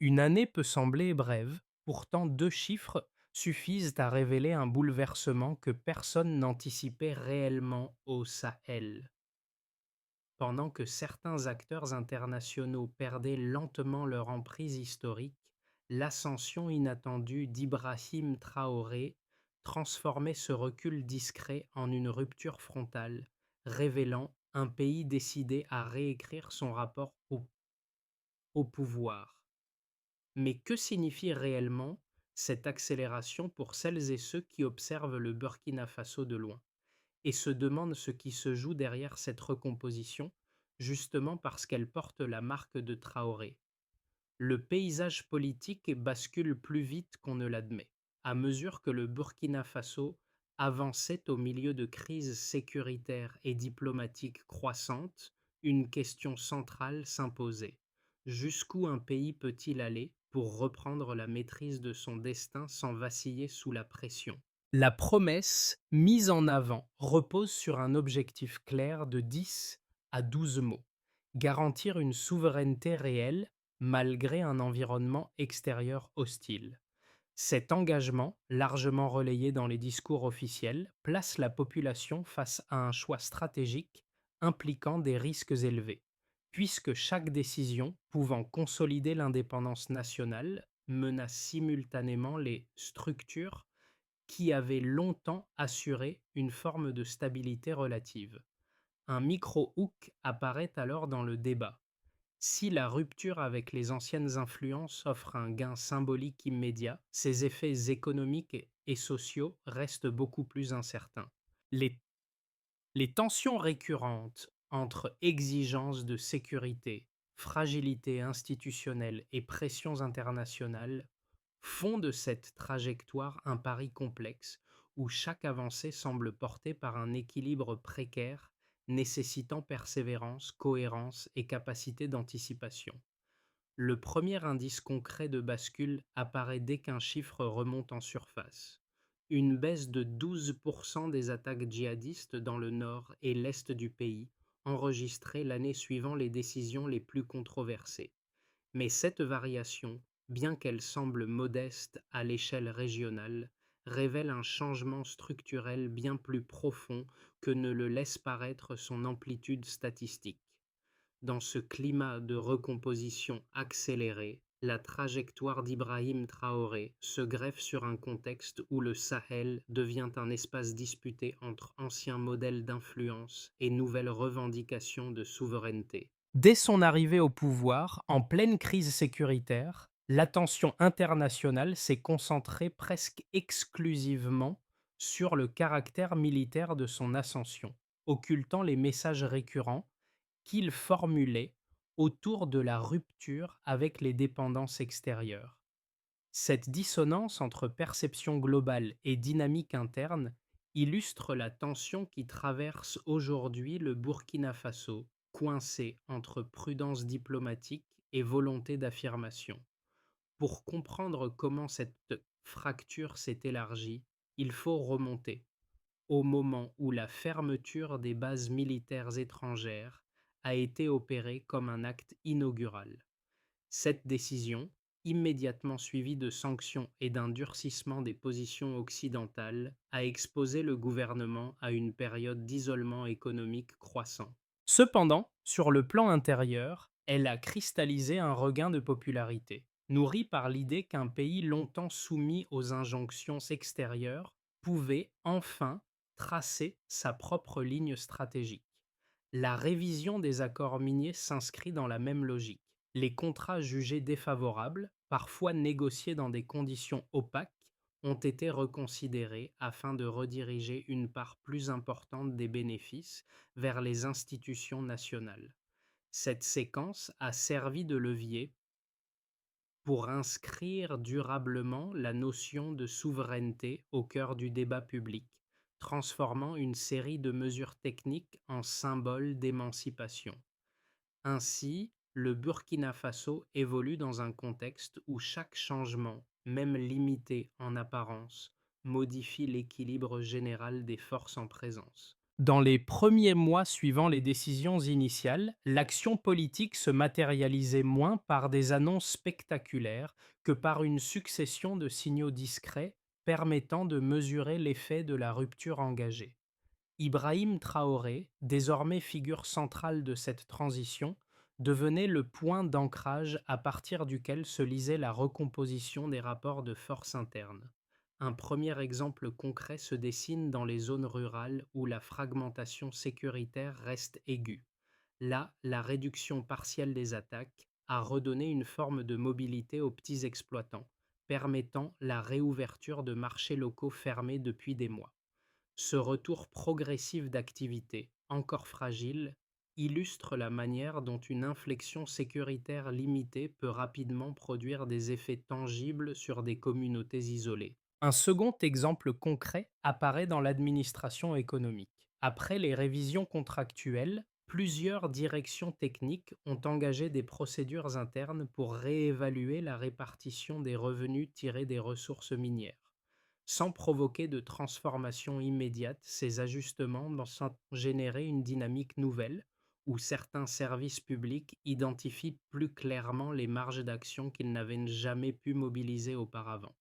Une année peut sembler brève, pourtant 2 chiffres suffisent à révéler un bouleversement que personne n'anticipait réellement au Sahel. Pendant que certains acteurs internationaux perdaient lentement leur emprise historique, l'ascension inattendue d'Ibrahim Traoré transformait ce recul discret en une rupture frontale, révélant un pays décidé à réécrire son rapport au pouvoir. Mais que signifie réellement cette accélération pour celles et ceux qui observent le Burkina Faso de loin et se demandent ce qui se joue derrière cette recomposition, justement parce qu'elle porte la marque de Traoré? Le paysage politique bascule plus vite qu'on ne l'admet, à mesure que le Burkina Faso avançait au milieu de crises sécuritaires et diplomatiques croissantes. Une question centrale s'imposait: jusqu'où un pays peut-il aller pour reprendre la maîtrise de son destin sans vaciller sous la pression? La promesse mise en avant repose sur un objectif clair de 10 à 12 mots: garantir une souveraineté réelle malgré un environnement extérieur hostile. Cet engagement, largement relayé dans les discours officiels, place la population face à un choix stratégique impliquant des risques élevés, puisque chaque décision pouvant consolider l'indépendance nationale menace simultanément les structures qui avaient longtemps assuré une forme de stabilité relative. Un micro-hook apparaît alors dans le débat: si la rupture avec les anciennes influences offre un gain symbolique immédiat, ses effets économiques et sociaux restent beaucoup plus incertains. Les, les tensions récurrentes entre exigences de sécurité, fragilité institutionnelle et pressions internationales font de cette trajectoire un pari complexe où chaque avancée semble portée par un équilibre précaire nécessitant persévérance, cohérence et capacité d'anticipation. Le premier indice concret de bascule apparaît dès qu'un chiffre remonte en surface: une baisse de 12% des attaques djihadistes dans le nord et l'est du pays, enregistrée l'année suivant les décisions les plus controversées. Mais cette variation, bien qu'elle semble modeste à l'échelle régionale, révèle un changement structurel bien plus profond que ne le laisse paraître son amplitude statistique. Dans ce climat de recomposition accélérée, la trajectoire d'Ibrahim Traoré se greffe sur un contexte où le Sahel devient un espace disputé entre anciens modèles d'influence et nouvelles revendications de souveraineté. Dès son arrivée au pouvoir, en pleine crise sécuritaire, l'attention internationale s'est concentrée presque exclusivement sur le caractère militaire de son ascension, occultant les messages récurrents qu'il formulait autour de la rupture avec les dépendances extérieures. Cette dissonance entre perception globale et dynamique interne illustre la tension qui traverse aujourd'hui le Burkina Faso, coincé entre prudence diplomatique et volonté d'affirmation. Pour comprendre comment cette fracture s'est élargie, il faut remonter au moment où la fermeture des bases militaires étrangères a été opérée comme un acte inaugural. Cette décision, immédiatement suivie de sanctions et d'un durcissement des positions occidentales, a exposé le gouvernement à une période d'isolement économique croissant. Cependant, sur le plan intérieur, elle a cristallisé un regain de popularité, nourri par l'idée qu'un pays longtemps soumis aux injonctions extérieures pouvait enfin tracer sa propre ligne stratégique. La révision des accords miniers s'inscrit dans la même logique. Les contrats jugés défavorables, parfois négociés dans des conditions opaques, ont été reconsidérés afin de rediriger une part plus importante des bénéfices vers les institutions nationales. Cette séquence a servi de levier pour inscrire durablement la notion de souveraineté au cœur du débat public, transformant une série de mesures techniques en symboles d'émancipation. Ainsi, le Burkina Faso évolue dans un contexte où chaque changement, même limité en apparence, modifie l'équilibre général des forces en présence. Dans les premiers mois suivant les décisions initiales, l'action politique se matérialisait moins par des annonces spectaculaires que par une succession de signaux discrets permettant de mesurer l'effet de la rupture engagée. Ibrahim Traoré, désormais figure centrale de cette transition, devenait le point d'ancrage à partir duquel se lisait la recomposition des rapports de force internes. Un premier exemple concret se dessine dans les zones rurales où la fragmentation sécuritaire reste aiguë. Là, la réduction partielle des attaques a redonné une forme de mobilité aux petits exploitants, permettant la réouverture de marchés locaux fermés depuis des mois. Ce retour progressif d'activité, encore fragile, illustre la manière dont une inflexion sécuritaire limitée peut rapidement produire des effets tangibles sur des communautés isolées. Un second exemple concret apparaît dans l'administration économique. Après les révisions contractuelles, plusieurs directions techniques ont engagé des procédures internes pour réévaluer la répartition des revenus tirés des ressources minières. Sans provoquer de transformation immédiate, ces ajustements sont générer une dynamique nouvelle où certains services publics identifient plus clairement les marges d'action qu'ils n'avaient jamais pu mobiliser auparavant.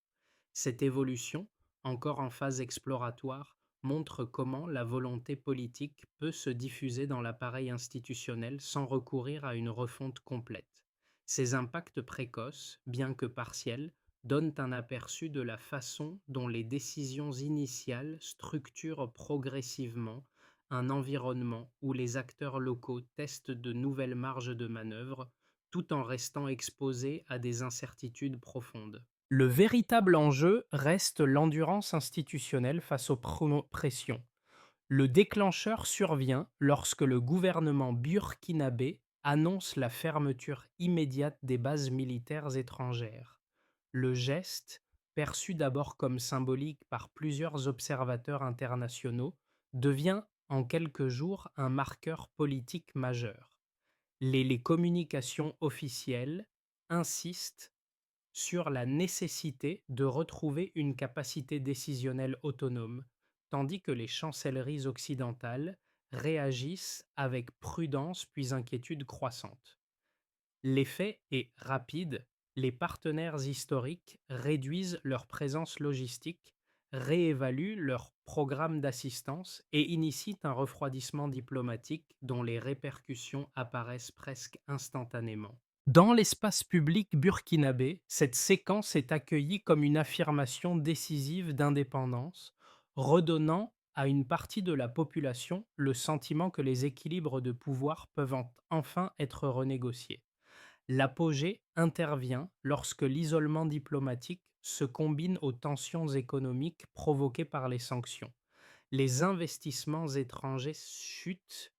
Cette évolution, encore en phase exploratoire, montre comment la volonté politique peut se diffuser dans l'appareil institutionnel sans recourir à une refonte complète. Ces impacts précoces, bien que partiels, donnent un aperçu de la façon dont les décisions initiales structurent progressivement un environnement où les acteurs locaux testent de nouvelles marges de manœuvre tout en restant exposés à des incertitudes profondes. Le véritable enjeu reste l'endurance institutionnelle face aux pressions. Le déclencheur survient lorsque le gouvernement burkinabé annonce la fermeture immédiate des bases militaires étrangères. Le geste, perçu d'abord comme symbolique par plusieurs observateurs internationaux, devient en quelques jours un marqueur politique majeur. Les communications officielles insistent sur la nécessité de retrouver une capacité décisionnelle autonome, tandis que les chancelleries occidentales réagissent avec prudence puis inquiétude croissante. L'effet est rapide, les partenaires historiques réduisent leur présence logistique, réévaluent leur programme d'assistance et initient un refroidissement diplomatique dont les répercussions apparaissent presque instantanément. Dans l'espace public burkinabé, cette séquence est accueillie comme une affirmation décisive d'indépendance, redonnant à une partie de la population le sentiment que les équilibres de pouvoir peuvent enfin être renégociés. L'apogée intervient lorsque l'isolement diplomatique se combine aux tensions économiques provoquées par les sanctions. Les investissements étrangers chutent,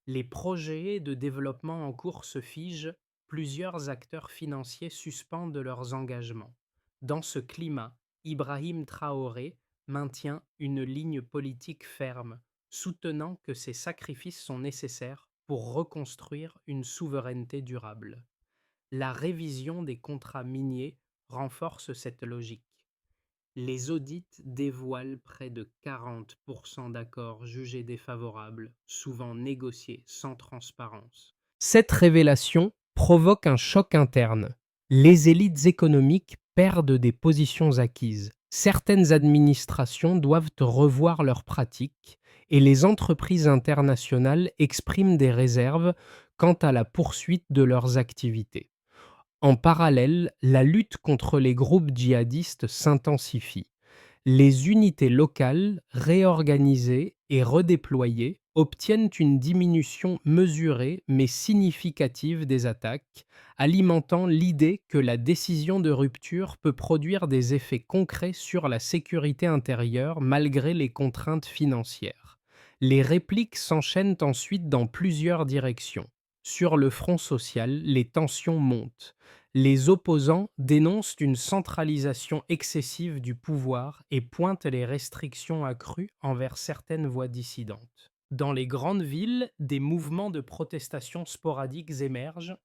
les projets de développement en cours se figent, plusieurs acteurs financiers suspendent leurs engagements. Dans ce climat, Ibrahim Traoré maintient une ligne politique ferme, soutenant que ces sacrifices sont nécessaires pour reconstruire une souveraineté durable. La révision des contrats miniers renforce cette logique. Les audits dévoilent près de 40% d'accords jugés défavorables, souvent négociés sans transparence. Cette révélation provoque un choc interne. Les élites économiques perdent des positions acquises. Certaines administrations doivent revoir leurs pratiques et les entreprises internationales expriment des réserves quant à la poursuite de leurs activités. En parallèle, la lutte contre les groupes djihadistes s'intensifie. Les unités locales, réorganisées et redéployées, obtiennent une diminution mesurée mais significative des attaques, alimentant l'idée que la décision de rupture peut produire des effets concrets sur la sécurité intérieure malgré les contraintes financières. Les répliques s'enchaînent ensuite dans plusieurs directions. Sur le front social, les tensions montent. Les opposants dénoncent une centralisation excessive du pouvoir et pointent les restrictions accrues envers certaines voix dissidentes. Dans les grandes villes, des mouvements de protestation sporadiques émergent,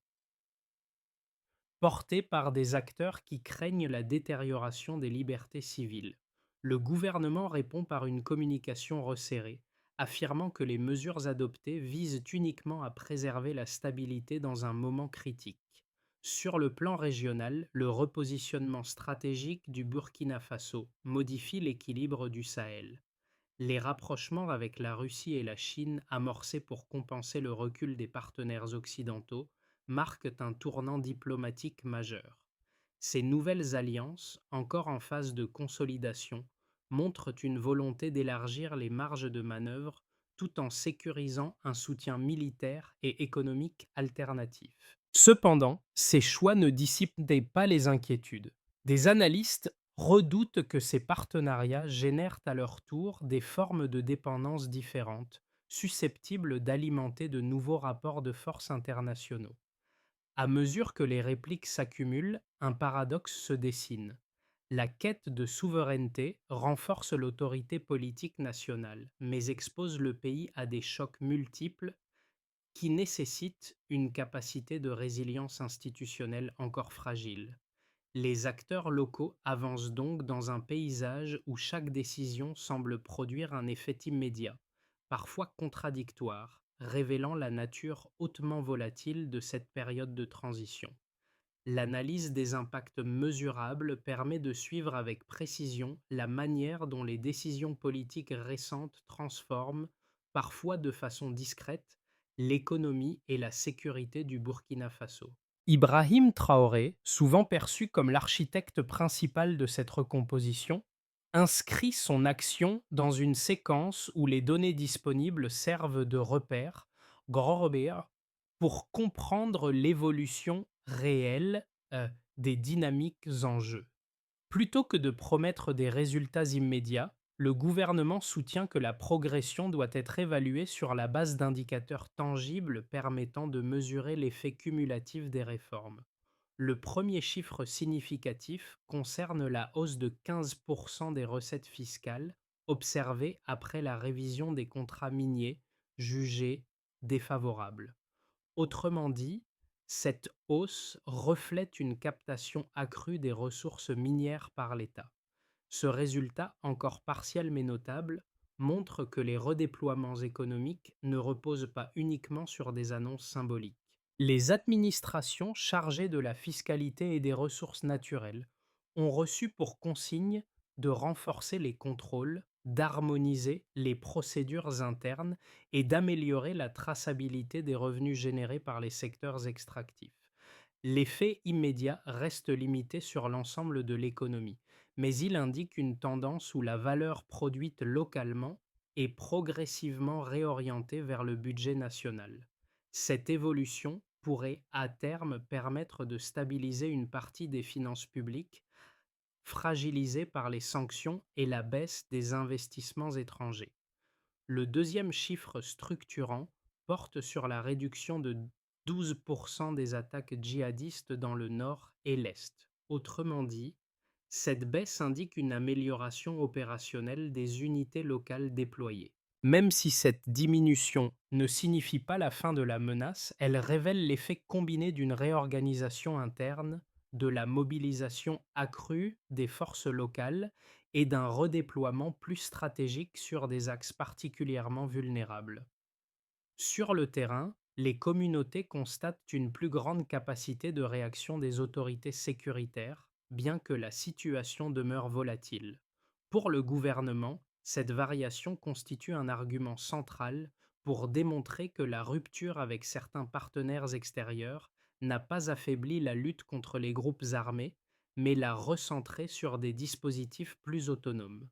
portés par des acteurs qui craignent la détérioration des libertés civiles. Le gouvernement répond par une communication resserrée, affirmant que les mesures adoptées visent uniquement à préserver la stabilité dans un moment critique. Sur le plan régional, le repositionnement stratégique du Burkina Faso modifie l'équilibre du Sahel. Les rapprochements avec la Russie et la Chine, amorcés pour compenser le recul des partenaires occidentaux, marquent un tournant diplomatique majeur. Ces nouvelles alliances, encore en phase de consolidation, montrent une volonté d'élargir les marges de manœuvre tout en sécurisant un soutien militaire et économique alternatif. Cependant, ces choix ne dissipaient pas les inquiétudes. Des analystes redoutent que ces partenariats génèrent à leur tour des formes de dépendance différentes, susceptibles d'alimenter de nouveaux rapports de force internationaux. À mesure que les répliques s'accumulent, un paradoxe se dessine. La quête de souveraineté renforce l'autorité politique nationale, mais expose le pays à des chocs multiples qui nécessitent une capacité de résilience institutionnelle encore fragile. Les acteurs locaux avancent donc dans un paysage où chaque décision semble produire un effet immédiat, parfois contradictoire, révélant la nature hautement volatile de cette période de transition. L'analyse des impacts mesurables permet de suivre avec précision la manière dont les décisions politiques récentes transforment, parfois de façon discrète, l'économie et la sécurité du Burkina Faso. Ibrahim Traoré, souvent perçu comme l'architecte principal de cette recomposition, inscrit son action dans une séquence où les données disponibles servent de repère, grand repère, pour comprendre l'évolution réelle des dynamiques en jeu. Plutôt que de promettre des résultats immédiats, le gouvernement soutient que la progression doit être évaluée sur la base d'indicateurs tangibles permettant de mesurer l'effet cumulatif des réformes. Le premier chiffre significatif concerne la hausse de 15% des recettes fiscales observée après la révision des contrats miniers jugés défavorables. Autrement dit, cette hausse reflète une captation accrue des ressources minières par l'État. Ce résultat, encore partiel mais notable, montre que les redéploiements économiques ne reposent pas uniquement sur des annonces symboliques. Les administrations chargées de la fiscalité et des ressources naturelles ont reçu pour consigne de renforcer les contrôles, d'harmoniser les procédures internes et d'améliorer la traçabilité des revenus générés par les secteurs extractifs. L'effet immédiat reste limité sur l'ensemble de l'économie, mais il indique une tendance où la valeur produite localement est progressivement réorientée vers le budget national. Cette évolution pourrait à terme permettre de stabiliser une partie des finances publiques fragilisées par les sanctions et la baisse des investissements étrangers. Le deuxième chiffre structurant porte sur la réduction de 12% des attaques djihadistes dans le nord et l'est. Autrement dit, cette baisse indique une amélioration opérationnelle des unités locales déployées. Même si cette diminution ne signifie pas la fin de la menace, elle révèle l'effet combiné d'une réorganisation interne, de la mobilisation accrue des forces locales et d'un redéploiement plus stratégique sur des axes particulièrement vulnérables. Sur le terrain, les communautés constatent une plus grande capacité de réaction des autorités sécuritaires, bien que la situation demeure volatile. Pour le gouvernement, cette variation constitue un argument central pour démontrer que la rupture avec certains partenaires extérieurs n'a pas affaibli la lutte contre les groupes armés, mais l'a recentrée sur des dispositifs plus autonomes.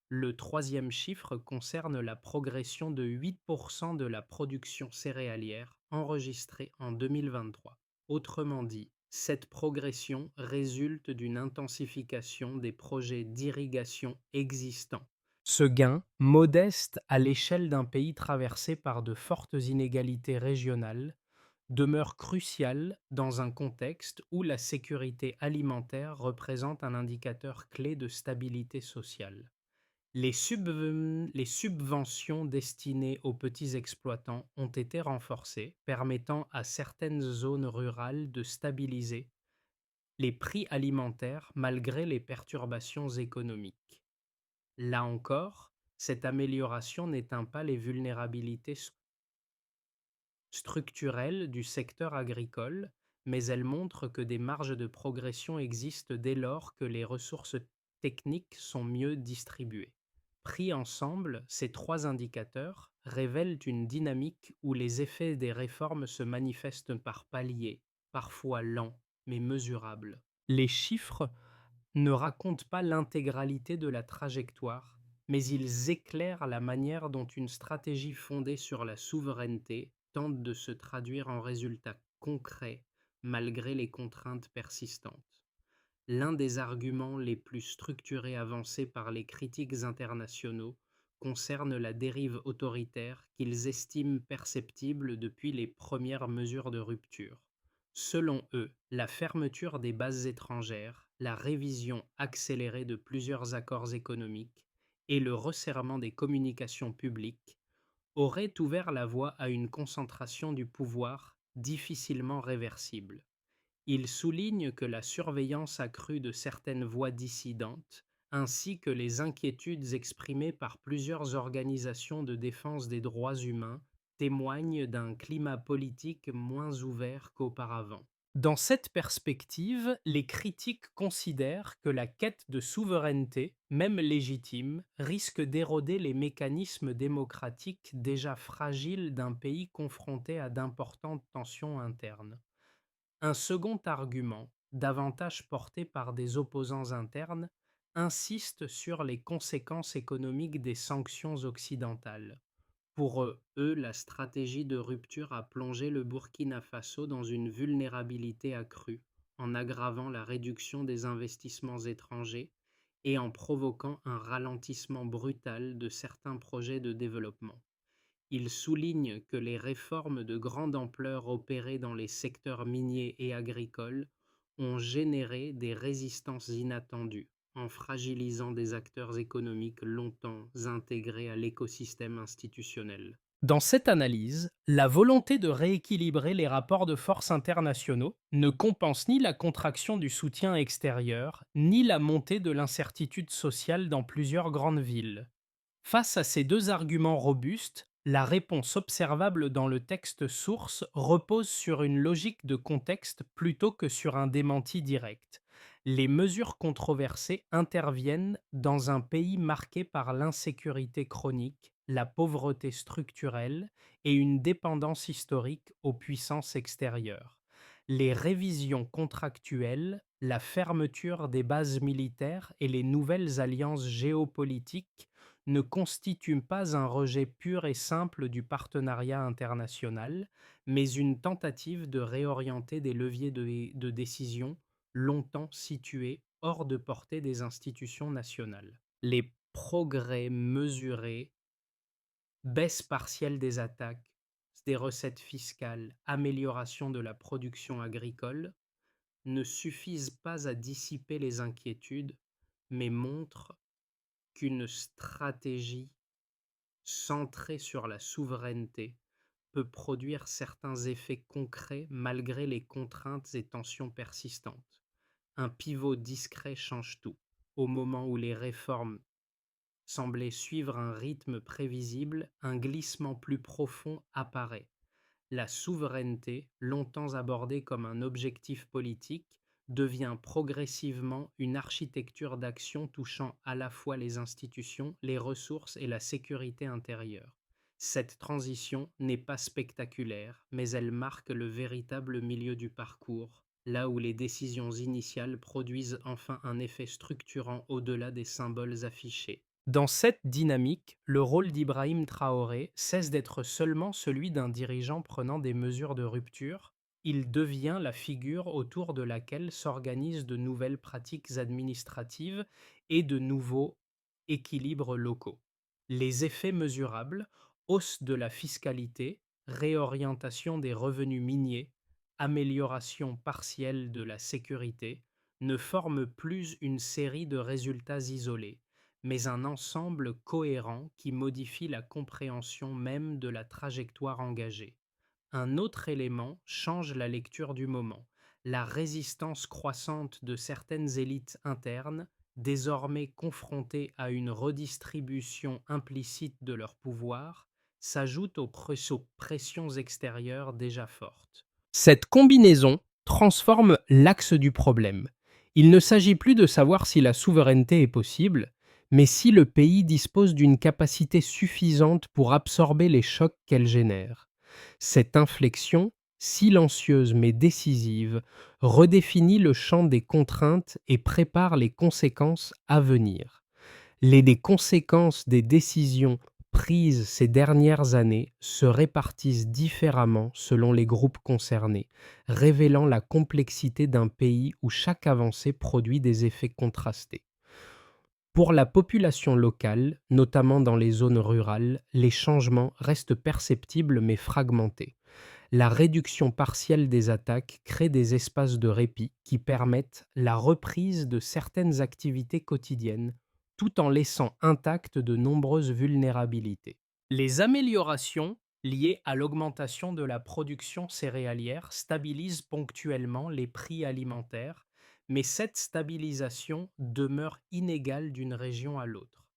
Le troisième chiffre concerne la progression de 8% de la production céréalière enregistrée en 2023. Autrement dit, cette progression résulte d'une intensification des projets d'irrigation existants. Ce gain, modeste à l'échelle d'un pays traversé par de fortes inégalités régionales, demeure crucial dans un contexte où la sécurité alimentaire représente un indicateur clé de stabilité sociale. Les subventions destinées aux petits exploitants ont été renforcées, permettant à certaines zones rurales de stabiliser les prix alimentaires malgré les perturbations économiques. Là encore, Cette amélioration n'éteint pas les vulnérabilités structurelle du secteur agricole, mais elle montre que des marges de progression existent dès lors que les ressources techniques sont mieux distribuées. Pris ensemble, ces trois indicateurs révèlent une dynamique où les effets des réformes se manifestent par paliers, parfois lents, mais mesurables. Les chiffres ne racontent pas l'intégralité de la trajectoire, mais ils éclairent la manière dont une stratégie fondée sur la souveraineté tente de se traduire en résultats concrets malgré les contraintes persistantes. L'un des arguments les plus structurés avancés par les critiques internationaux concerne la dérive autoritaire qu'ils estiment perceptible depuis les premières mesures de rupture. Selon eux, la fermeture des bases étrangères, la révision accélérée de plusieurs accords économiques et le resserrement des communications publiques auraient ouvert la voie à une concentration du pouvoir difficilement réversible. Il souligne que la surveillance accrue de certaines voix dissidentes, ainsi que les inquiétudes exprimées par plusieurs organisations de défense des droits humains, témoignent d'un climat politique moins ouvert qu'auparavant. Dans cette perspective, les critiques considèrent que la quête de souveraineté, même légitime, risque d'éroder les mécanismes démocratiques déjà fragiles d'un pays confronté à d'importantes tensions internes. Un second argument, davantage porté par des opposants internes, insiste sur les conséquences économiques des sanctions occidentales. Pour eux, la stratégie de rupture a plongé le Burkina Faso dans une vulnérabilité accrue, en aggravant la réduction des investissements étrangers et en provoquant un ralentissement brutal de certains projets de développement. Il souligne que les réformes de grande ampleur opérées dans les secteurs miniers et agricoles ont généré des résistances inattendues, en fragilisant des acteurs économiques longtemps intégrés à l'écosystème institutionnel. Dans cette analyse, la volonté de rééquilibrer les rapports de force internationaux ne compense ni la contraction du soutien extérieur, ni la montée de l'incertitude sociale dans plusieurs grandes villes. Face à ces deux arguments robustes, la réponse observable dans le texte source repose sur une logique de contexte plutôt que sur un démenti direct. Les mesures controversées interviennent dans un pays marqué par l'insécurité chronique, la pauvreté structurelle et une dépendance historique aux puissances extérieures. Les révisions contractuelles, la fermeture des bases militaires et les nouvelles alliances géopolitiques ne constitue pas un rejet pur et simple du partenariat international, mais une tentative de réorienter des leviers de décision longtemps situés hors de portée des institutions nationales. Les progrès mesurés, baisse partielle des attaques, des recettes fiscales, amélioration de la production agricole, ne suffisent pas à dissiper les inquiétudes, mais montrent qu'une stratégie centré sur la souveraineté, peut produire certains effets concrets malgré les contraintes et tensions persistantes. Un pivot discret change tout. Au moment où les réformes semblaient suivre un rythme prévisible, un glissement plus profond apparaît. La souveraineté, longtemps abordée comme un objectif politique, devient progressivement une architecture d'action touchant à la fois les institutions, les ressources et la sécurité intérieure. Cette transition n'est pas spectaculaire, mais elle marque le véritable milieu du parcours, là où les décisions initiales produisent enfin un effet structurant au-delà des symboles affichés. Dans cette dynamique, le rôle d'Ibrahim Traoré cesse d'être seulement celui d'un dirigeant prenant des mesures de rupture, il devient la figure autour de laquelle s'organisent de nouvelles pratiques administratives et de nouveaux équilibres locaux. Les effets mesurables, hausse de la fiscalité, réorientation des revenus miniers, amélioration partielle de la sécurité, ne forment plus une série de résultats isolés, mais un ensemble cohérent qui modifie la compréhension même de la trajectoire engagée. Un autre élément change la lecture du moment, la résistance croissante de certaines élites internes, désormais confrontés à une redistribution implicite de leur pouvoir, s'ajoutent aux pressions extérieures déjà fortes. Cette combinaison transforme l'axe du problème. Il ne s'agit plus de savoir si la souveraineté est possible, mais si le pays dispose d'une capacité suffisante pour absorber les chocs qu'elle génère. Cette inflexion, silencieuse mais décisive, redéfinit le champ des contraintes et prépare les conséquences à venir. Les conséquences des décisions prises ces dernières années se répartissent différemment selon les groupes concernés, révélant la complexité d'un pays où chaque avancée produit des effets contrastés. Pour la population locale, notamment dans les zones rurales, les changements restent perceptibles mais fragmentés. La réduction partielle des attaques crée des espaces de répit qui permettent la reprise de certaines activités quotidiennes, tout en laissant intactes de nombreuses vulnérabilités. Les améliorations liées à l'augmentation de la production céréalière stabilisent ponctuellement les prix alimentaires, mais cette stabilisation demeure inégale d'une région à l'autre.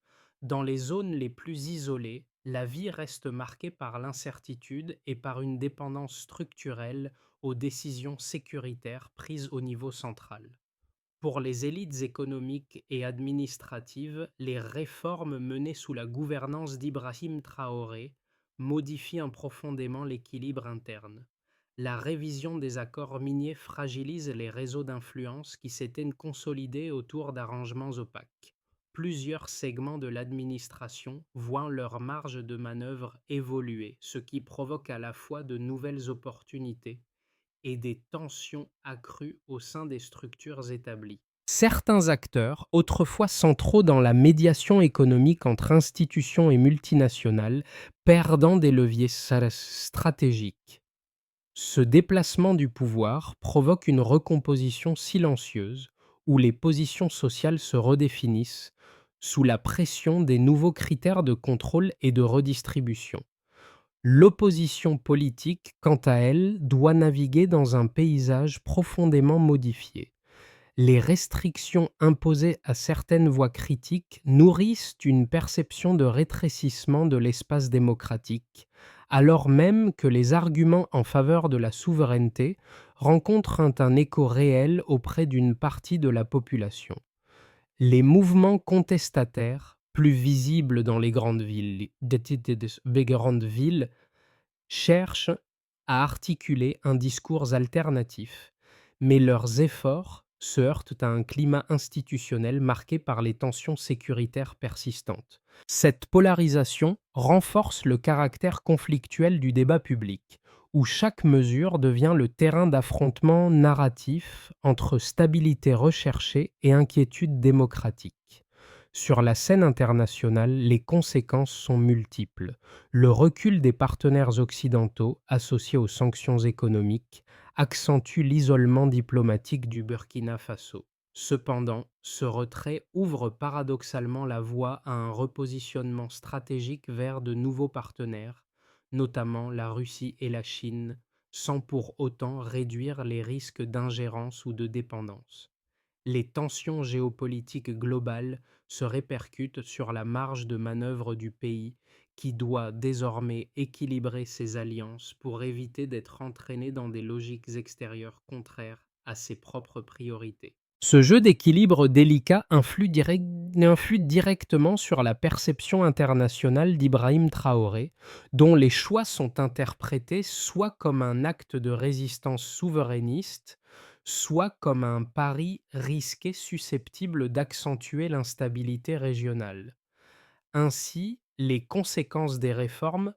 Dans les zones les plus isolées, la vie reste marquée par l'incertitude et par une dépendance structurelle aux décisions sécuritaires prises au niveau central. Pour les élites économiques et administratives, les réformes menées sous la gouvernance d'Ibrahim Traoré modifient profondément l'équilibre interne. La révision des accords miniers fragilise les réseaux d'influence qui s'étaient consolidés autour d'arrangements opaques. Plusieurs segments de l'administration voient leur marge de manœuvre évoluer, ce qui provoque à la fois de nouvelles opportunités et des tensions accrues au sein des structures établies. Certains acteurs, autrefois centraux dans la médiation économique entre institutions et multinationales, perdant des leviers stratégiques. Ce déplacement du pouvoir provoque une recomposition silencieuse où les positions sociales se redéfinissent sous la pression des nouveaux critères de contrôle et de redistribution. L'opposition politique, quant à elle, doit naviguer dans un paysage profondément modifié. Les restrictions imposées à certaines voix critiques nourrissent une perception de rétrécissement de l'espace démocratique, alors même que les arguments en faveur de la souveraineté rencontrent un écho réel auprès d'une partie de la population. Les mouvements contestataires, plus visibles dans les grandes villes, cherchent à articuler un discours alternatif, mais leurs efforts se heurtent à un climat institutionnel marqué par les tensions sécuritaires persistantes. Cette polarisation renforce le caractère conflictuel du débat public, où chaque mesure devient le terrain d'affrontement narratif entre stabilité recherchée et inquiétude démocratique. Sur la scène internationale, les conséquences sont multiples. Le recul des partenaires occidentaux, associé aux sanctions économiques, accentue l'isolement diplomatique du Burkina Faso. Cependant, ce retrait ouvre paradoxalement la voie à un repositionnement stratégique vers de nouveaux partenaires, notamment la Russie et la Chine, sans pour autant réduire les risques d'ingérence ou de dépendance. Les tensions géopolitiques globales se répercutent sur la marge de manœuvre du pays qui doit désormais équilibrer ses alliances pour éviter d'être entraîné dans des logiques extérieures contraires à ses propres priorités. Ce jeu d'équilibre délicat influe directement sur la perception internationale d'Ibrahim Traoré, dont les choix sont interprétés soit comme un acte de résistance souverainiste, soit comme un pari risqué susceptible d'accentuer l'instabilité régionale. Ainsi, les conséquences des réformes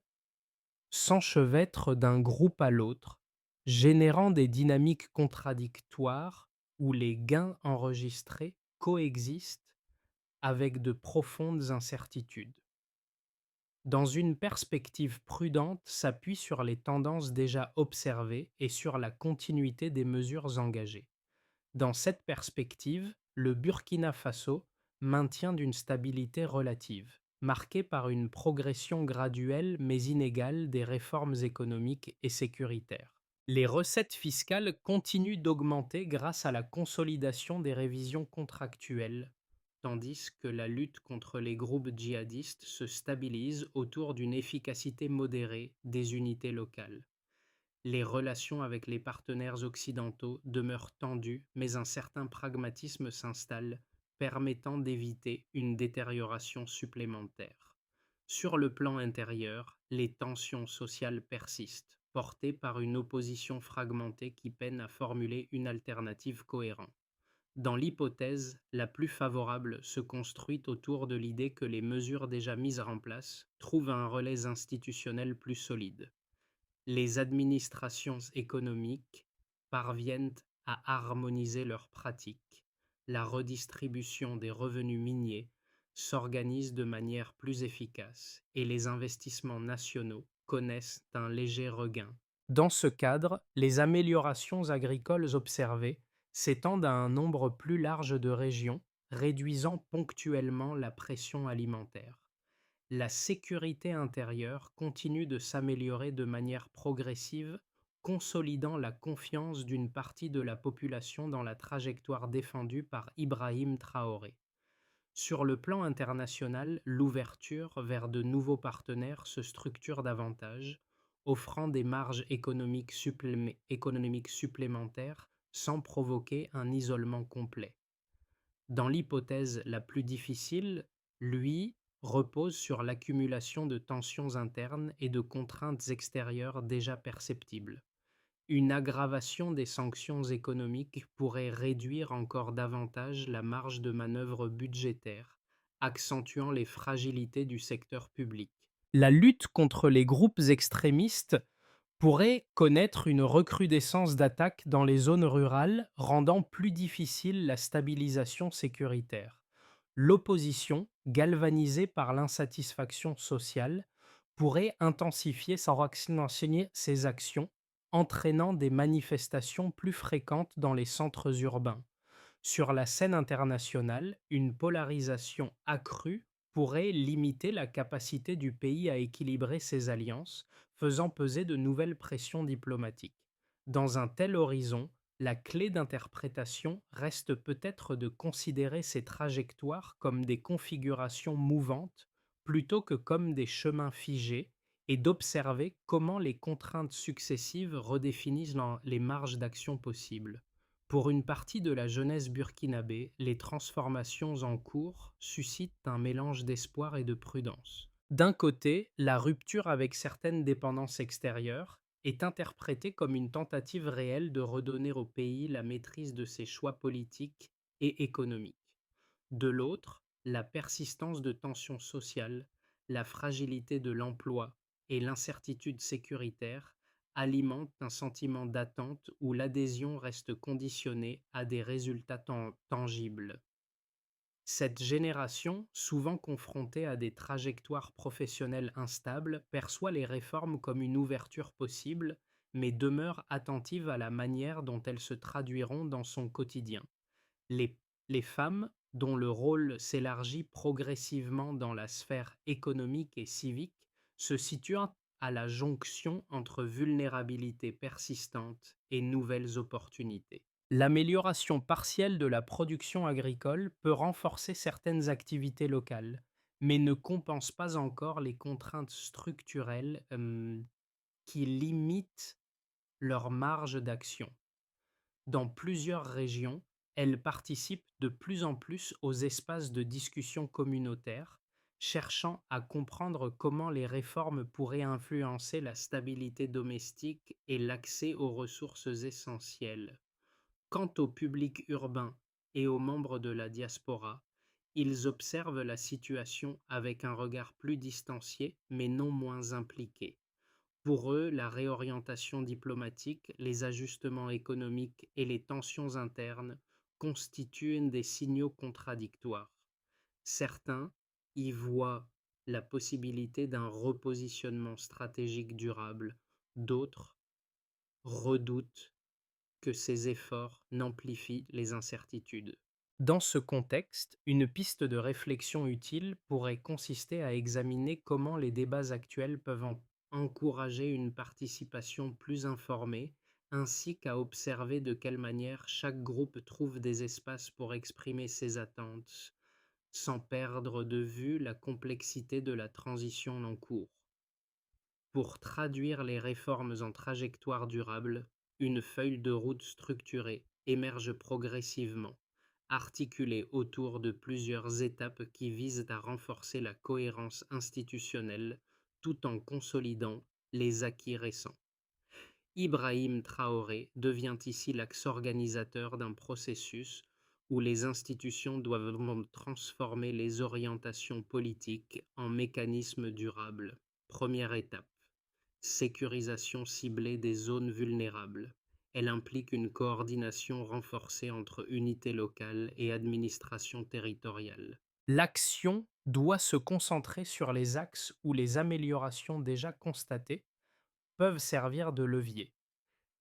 s'enchevêtrent d'un groupe à l'autre, générant des dynamiques contradictoires où les gains enregistrés coexistent avec de profondes incertitudes. Dans une perspective prudente s'appuie sur les tendances déjà observées et sur la continuité des mesures engagées. Dans cette perspective, le Burkina Faso maintient d'une stabilité relative, marquée par une progression graduelle mais inégale des réformes économiques et sécuritaires. Les recettes fiscales continuent d'augmenter grâce à la consolidation des révisions contractuelles, tandis que la lutte contre les groupes djihadistes se stabilise autour d'une efficacité modérée des unités locales. Les relations avec les partenaires occidentaux demeurent tendues, mais un certain pragmatisme s'installe, permettant d'éviter une détérioration supplémentaire. Sur le plan intérieur, les tensions sociales persistent, portées par une opposition fragmentée qui peine à formuler une alternative cohérente. Dans l'hypothèse la plus favorable se construit autour de l'idée que les mesures déjà mises en place trouvent un relais institutionnel plus solide. Les administrations économiques parviennent à harmoniser leurs pratiques. La redistribution des revenus miniers s'organise de manière plus efficace et les investissements nationaux connaissent un léger regain. Dans ce cadre, les améliorations agricoles observées s'étendent à un nombre plus large de régions, réduisant ponctuellement la pression alimentaire. La sécurité intérieure continue de s'améliorer de manière progressive, consolidant la confiance d'une partie de la population dans la trajectoire défendue par Ibrahim Traoré. Sur le plan international, l'ouverture vers de nouveaux partenaires se structure davantage, offrant des marges économiques supplémentaires sans provoquer un isolement complet. Dans l'hypothèse la plus difficile, lui repose sur l'accumulation de tensions internes et de contraintes extérieures déjà perceptibles. Une aggravation des sanctions économiques pourrait réduire encore davantage la marge de manœuvre budgétaire, accentuant les fragilités du secteur public. La lutte contre les groupes extrémistes pourrait connaître une recrudescence d'attaques dans les zones rurales, rendant plus difficile la stabilisation sécuritaire. L'opposition, galvanisée par l'insatisfaction sociale, pourrait intensifier ses actions, entraînant des manifestations plus fréquentes dans les centres urbains. Sur la scène internationale, une polarisation accrue pourrait limiter la capacité du pays à équilibrer ses alliances, faisant peser de nouvelles pressions diplomatiques. Dans un tel horizon, la clé d'interprétation reste peut-être de considérer ces trajectoires comme des configurations mouvantes plutôt que comme des chemins figés et d'observer comment les contraintes successives redéfinissent les marges d'action possibles. Pour une partie de la jeunesse burkinabé, les transformations en cours suscitent un mélange d'espoir et de prudence. D'un côté, la rupture avec certaines dépendances extérieures est interprétée comme une tentative réelle de redonner au pays la maîtrise de ses choix politiques et économiques. De l'autre, la persistance de tensions sociales, la fragilité de l'emploi et l'incertitude sécuritaire alimentent un sentiment d'attente où l'adhésion reste conditionnée à des résultats tangibles. Cette génération, souvent confrontée à des trajectoires professionnelles instables, perçoit les réformes comme une ouverture possible, mais demeure attentive à la manière dont elles se traduiront dans son quotidien. Les, les femmes, dont le rôle s'élargit progressivement dans la sphère économique et civique, se situent à la jonction entre vulnérabilité persistante et nouvelles opportunités. L'amélioration partielle de la production agricole peut renforcer certaines activités locales, mais ne compense pas encore les contraintes structurelles qui limitent leur marge d'action. Dans plusieurs régions, elle participe de plus en plus aux espaces de discussion communautaire, cherchant à comprendre comment les réformes pourraient influencer la stabilité domestique et l'accès aux ressources essentielles. Quant au public urbain et aux membres de la diaspora, ils observent la situation avec un regard plus distancié mais non moins impliqué. Pour eux, la réorientation diplomatique, les ajustements économiques et les tensions internes constituent des signaux contradictoires. Certains y voient la possibilité d'un repositionnement stratégique durable, d'autres redoutent que ces efforts n'amplifient les incertitudes. Dans ce contexte, une piste de réflexion utile pourrait consister à examiner comment les débats actuels peuvent encourager une participation plus informée, ainsi qu'à observer de quelle manière chaque groupe trouve des espaces pour exprimer ses attentes, sans perdre de vue la complexité de la transition en cours. Pour traduire les réformes en trajectoire durable, une feuille de route structurée émerge progressivement, articulée autour de plusieurs étapes qui visent à renforcer la cohérence institutionnelle tout en consolidant les acquis récents. Ibrahim Traoré devient ici l'axe organisateur d'un processus où les institutions doivent transformer les orientations politiques en mécanismes durables. Première étape: sécurisation ciblée des zones vulnérables. Elle implique une coordination renforcée entre unités locales et administrations territoriales. L'action doit se concentrer sur les axes où les améliorations déjà constatées peuvent servir de levier.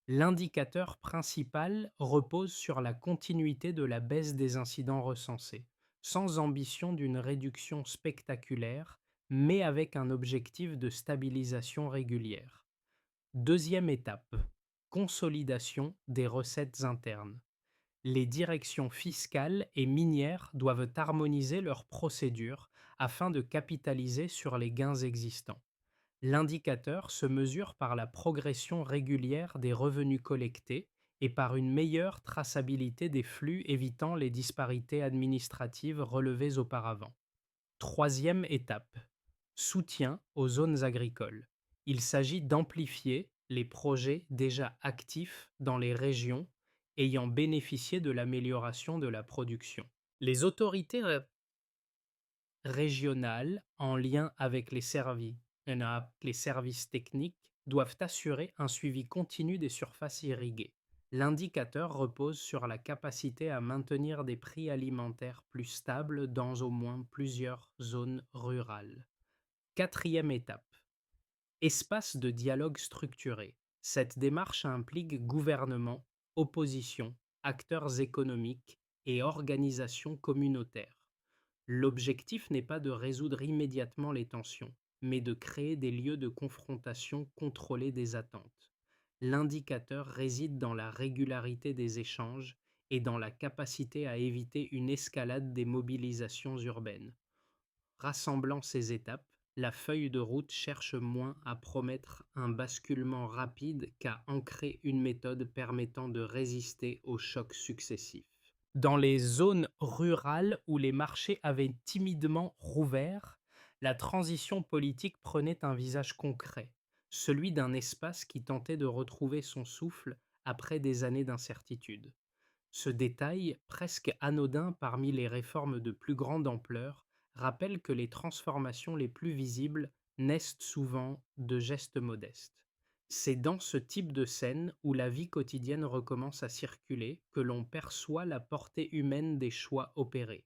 L'indicateur principal repose sur la continuité de la baisse des incidents recensés, sans ambition d'une réduction spectaculaire, mais avec un objectif de stabilisation régulière. Deuxième étape: consolidation des recettes internes. Les directions fiscales et minières doivent harmoniser leurs procédures afin de capitaliser sur les gains existants. L'indicateur se mesure par la progression régulière des revenus collectés et par une meilleure traçabilité des flux, évitant les disparités administratives relevées auparavant. Troisième étape: soutien aux zones agricoles. Il s'agit d'amplifier les projets déjà actifs dans les régions ayant bénéficié de l'amélioration de la production. Les autorités régionales, en lien avec les services techniques, doivent assurer un suivi continu des surfaces irriguées. L'indicateur repose sur la capacité à maintenir des prix alimentaires plus stables dans au moins plusieurs zones rurales. Quatrième étape: espace de dialogue structuré. Cette démarche implique gouvernement, opposition, acteurs économiques et organisations communautaires. L'objectif n'est pas de résoudre immédiatement les tensions, mais de créer des lieux de confrontation contrôlés des attentes. L'indicateur réside dans la régularité des échanges et dans la capacité à éviter une escalade des mobilisations urbaines. Rassemblant ces étapes, la feuille de route cherche moins à promettre un basculement rapide qu'à ancrer une méthode permettant de résister aux chocs successifs. Dans les zones rurales où les marchés avaient timidement rouvert, la transition politique prenait un visage concret, celui d'un espace qui tentait de retrouver son souffle après des années d'incertitude. Ce détail, presque anodin parmi les réformes de plus grande ampleur, rappelle que les transformations les plus visibles naissent souvent de gestes modestes. C'est dans ce type de scène où la vie quotidienne recommence à circuler que l'on perçoit la portée humaine des choix opérés.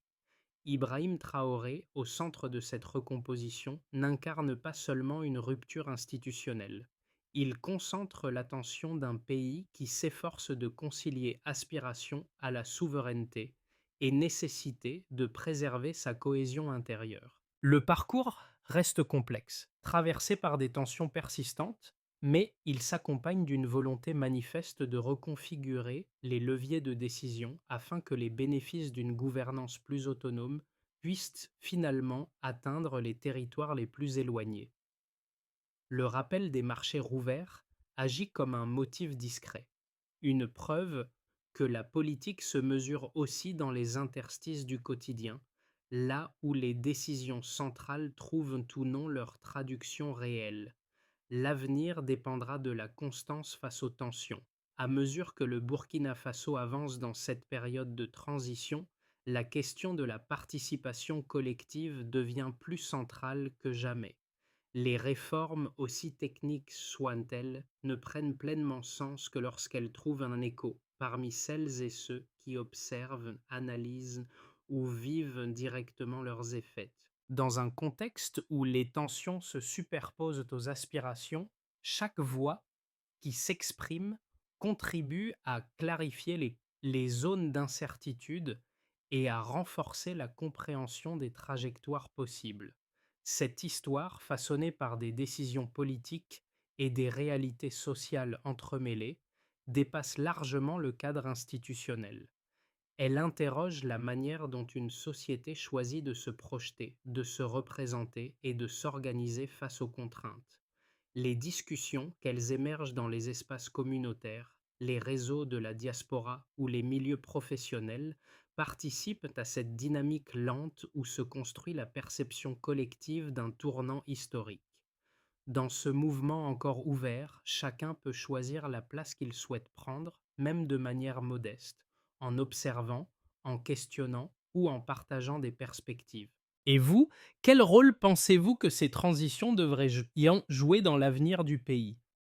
Ibrahim Traoré, au centre de cette recomposition, n'incarne pas seulement une rupture institutionnelle. Il concentre l'attention d'un pays qui s'efforce de concilier aspiration à la souveraineté et nécessité de préserver sa cohésion intérieure. Le parcours reste complexe, traversé par des tensions persistantes, mais il s'accompagne d'une volonté manifeste de reconfigurer les leviers de décision afin que les bénéfices d'une gouvernance plus autonome puissent finalement atteindre les territoires les plus éloignés. Le rappel des marchés rouverts agit comme un motif discret, une preuve que la politique se mesure aussi dans les interstices du quotidien, là où les décisions centrales trouvent ou non leur traduction réelle. L'avenir dépendra de la constance face aux tensions. À mesure que le Burkina Faso avance dans cette période de transition, la question de la participation collective devient plus centrale que jamais. Les réformes, aussi techniques soient-elles, ne prennent pleinement sens que lorsqu'elles trouvent un écho parmi celles et ceux qui observent, analysent ou vivent directement leurs effets. Dans un contexte où les tensions se superposent aux aspirations, chaque voix qui s'exprime contribue à clarifier les zones d'incertitude et à renforcer la compréhension des trajectoires possibles. Cette histoire, façonnée par des décisions politiques et des réalités sociales entremêlées, dépasse largement le cadre institutionnel. Elle interroge la manière dont une société choisit de se projeter, de se représenter et de s'organiser face aux contraintes. Les discussions, qu'elles émergent dans les espaces communautaires, les réseaux de la diaspora ou les milieux professionnels, participent à cette dynamique lente où se construit la perception collective d'un tournant historique. Dans ce mouvement encore ouvert, chacun peut choisir la place qu'il souhaite prendre, même de manière modeste, en observant, en questionnant ou en partageant des perspectives. Et vous, quel rôle pensez-vous que ces transitions devraient jouer dans l'avenir du pays?